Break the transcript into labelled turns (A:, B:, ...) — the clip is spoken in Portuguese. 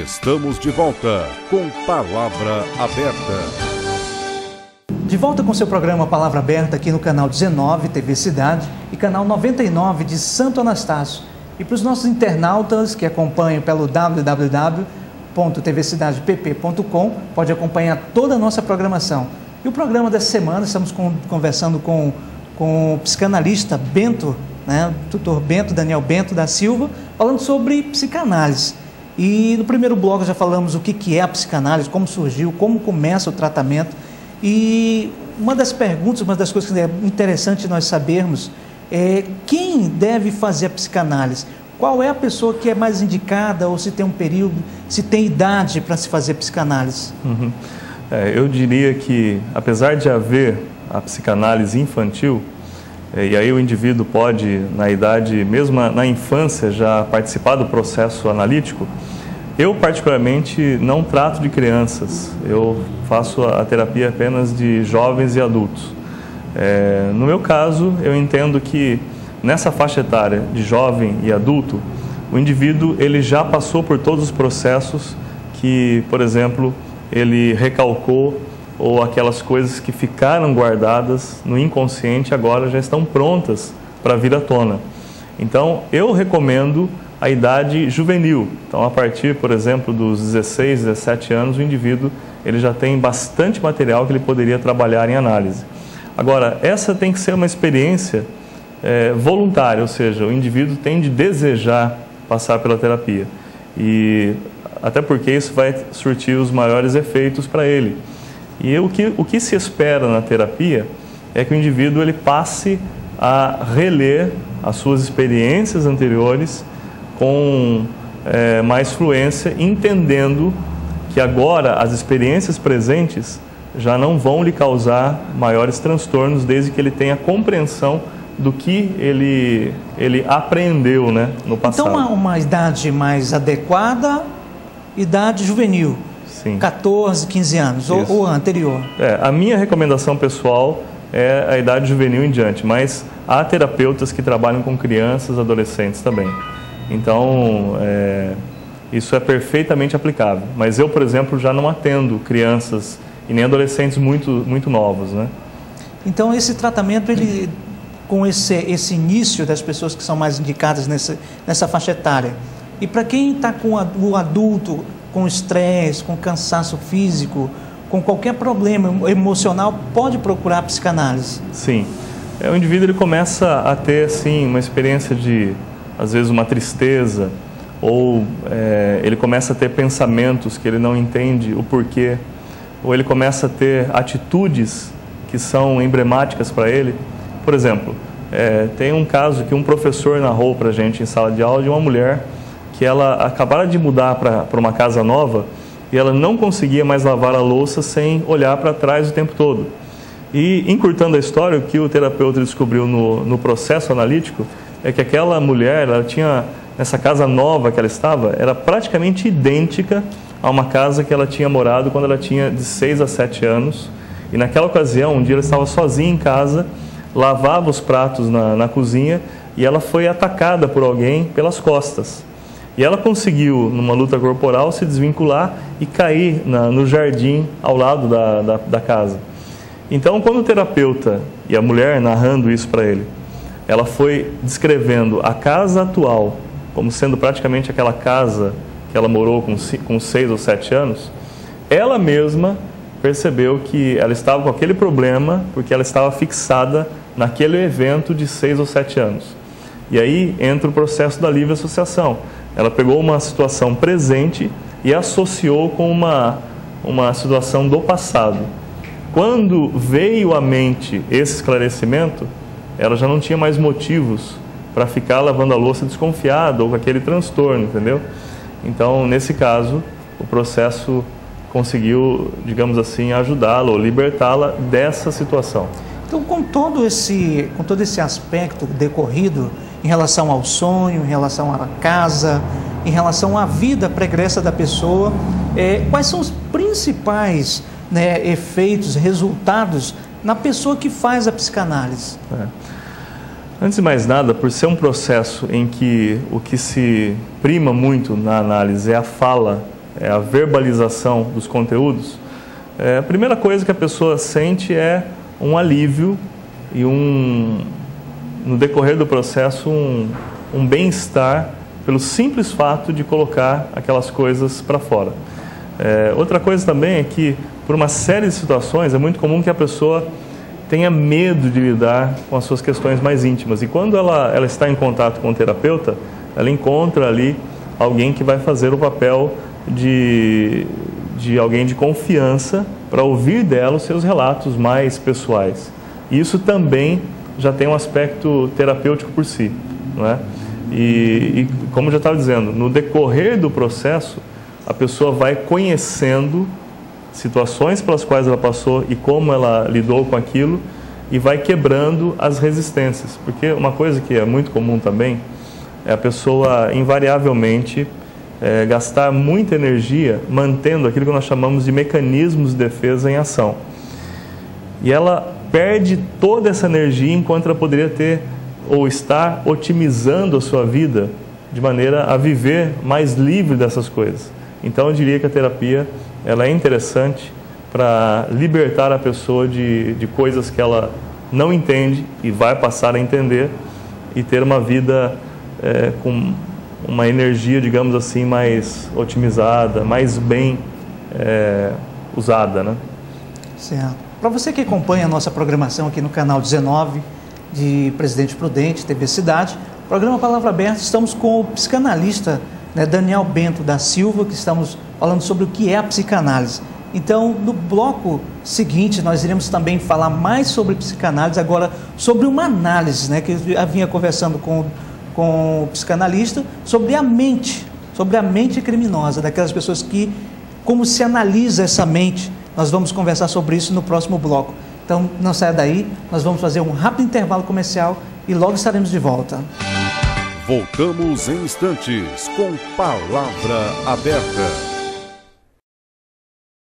A: Estamos de volta com Palavra Aberta.
B: De volta com seu programa Palavra Aberta aqui no canal 19 TV Cidade e canal 99 de Santo Anastácio. E para os nossos internautas que acompanham pelo www.tvcidadepp.com, pode acompanhar toda a nossa programação. E o programa dessa semana, estamos conversando com o psicanalista Bento, né, o Dr. Bento, Daniel Bento da Silva, falando sobre psicanálise. E no primeiro bloco já falamos o que é a psicanálise, como surgiu, como começa o tratamento. E uma das perguntas, uma das coisas que é interessante nós sabermos é quem deve fazer a psicanálise. Qual é a pessoa que é mais indicada, ou se tem um período, se tem idade para se fazer psicanálise?
C: Eu diria que, apesar de haver a psicanálise infantil, e aí o indivíduo pode, na idade, mesmo na infância, já participar do processo analítico, eu particularmente não trato de crianças, eu faço a terapia apenas de jovens e adultos. No meu caso, eu entendo que nessa faixa etária de jovem e adulto, o indivíduo ele já passou por todos os processos que, por exemplo, ele recalcou, ou aquelas coisas que ficaram guardadas no inconsciente agora já estão prontas para vir à tona. Então, eu recomendo a idade juvenil. Então, a partir, por exemplo, dos 16, 17 anos, o indivíduo ele já tem bastante material que ele poderia trabalhar em análise. Agora, essa tem que ser uma experiência voluntária, ou seja, o indivíduo tem de desejar passar pela terapia. E até porque isso vai surtir os maiores efeitos para ele. E o que se espera na terapia é que o indivíduo ele passe a reler as suas experiências anteriores com mais fluência, entendendo que agora as experiências presentes já não vão lhe causar maiores transtornos, desde que ele tenha compreensão do que ele aprendeu, né, no passado.
B: Então, uma idade mais adequada, idade juvenil.
C: Sim.
B: 14, 15 anos, ou anterior.
C: A minha recomendação pessoal é a idade juvenil em diante, mas há terapeutas que trabalham com crianças, adolescentes também. Então, isso é perfeitamente aplicável. Mas eu, por exemplo, já não atendo crianças e nem adolescentes muito novos, né?
B: Então, esse tratamento, ele, com esse início das pessoas que são mais indicadas nessa faixa etária, e para quem está com o adulto, com estresse, com cansaço físico, com qualquer problema emocional, pode procurar a psicanálise?
C: Sim. O indivíduo ele começa a ter assim, uma experiência de, às vezes, uma tristeza, ou ele começa a ter pensamentos que ele não entende o porquê, ou ele começa a ter atitudes que são emblemáticas para ele. Por exemplo, tem um caso que um professor narrou para a gente em sala de aula de uma mulher que ela acabara de mudar para uma casa nova e ela não conseguia mais lavar a louça sem olhar para trás o tempo todo. E, encurtando a história, o que o terapeuta descobriu no processo analítico é que aquela mulher, ela tinha, nessa casa nova que ela estava, era praticamente idêntica a uma casa que ela tinha morado quando ela tinha de 6 a 7 anos. E naquela ocasião, um dia ela estava sozinha em casa, lavava os pratos na cozinha e ela foi atacada por alguém pelas costas. E ela conseguiu, numa luta corporal, se desvincular e cair no jardim ao lado da casa. Então, quando o terapeuta e a mulher narrando isso para ele, ela foi descrevendo a casa atual como sendo praticamente aquela casa que ela morou com 6 ou 7 anos, ela mesma percebeu que ela estava com aquele problema porque ela estava fixada naquele evento de 6 ou 7 anos. E aí entra o processo da livre associação. Ela pegou uma situação presente e associou com uma situação do passado. Quando veio à mente esse esclarecimento, ela já não tinha mais motivos para ficar lavando a louça desconfiada ou com aquele transtorno, entendeu? Então, nesse caso, o processo conseguiu, digamos assim, ajudá-la ou libertá-la dessa situação.
B: Então, com todo esse aspecto decorrido em relação ao sonho, em relação à casa, em relação à vida pregressa da pessoa, quais são os principais efeitos, resultados na pessoa que faz a psicanálise?
C: Antes de mais nada, por ser um processo em que o que se prima muito na análise é a fala a verbalização dos conteúdos, a primeira coisa que a pessoa sente é um alívio e no decorrer do processo, um bem-estar pelo simples fato de colocar aquelas coisas para fora. Outra coisa também é que, por uma série de situações, é muito comum que a pessoa tenha medo de lidar com as suas questões mais íntimas. E quando ela está em contato com o terapeuta, ela encontra ali alguém que vai fazer o papel de alguém de confiança para ouvir dela os seus relatos mais pessoais. E isso também já tem um aspecto terapêutico por si, não é? E como eu já estava dizendo, no decorrer do processo, a pessoa vai conhecendo situações pelas quais ela passou e como ela lidou com aquilo e vai quebrando as resistências. Porque uma coisa que é muito comum também é a pessoa invariavelmente gastar muita energia mantendo aquilo que nós chamamos de mecanismos de defesa em ação. E ela perde toda essa energia enquanto ela poderia ter ou estar otimizando a sua vida de maneira a viver mais livre dessas coisas. Então eu diria que a terapia ela é interessante para libertar a pessoa de coisas que ela não entende e vai passar a entender e ter uma vida com uma energia, digamos assim, mais otimizada, mais bem usada, né?
B: Certo. Para você que acompanha a nossa programação aqui no canal 19 de Presidente Prudente, TV Cidade, programa Palavra Aberta, estamos com o psicanalista, né, Daniel Bento da Silva, que estamos falando sobre o que é a psicanálise. Então, no bloco seguinte, nós iremos também falar mais sobre psicanálise, agora sobre uma análise, né, que eu vinha conversando com o psicanalista, sobre a mente criminosa, daquelas pessoas que, como se analisa essa mente. Nós vamos conversar sobre isso no próximo bloco. Então, não saia daí, nós vamos fazer um rápido intervalo comercial e logo estaremos de volta.
A: Voltamos em instantes com Palavra Aberta.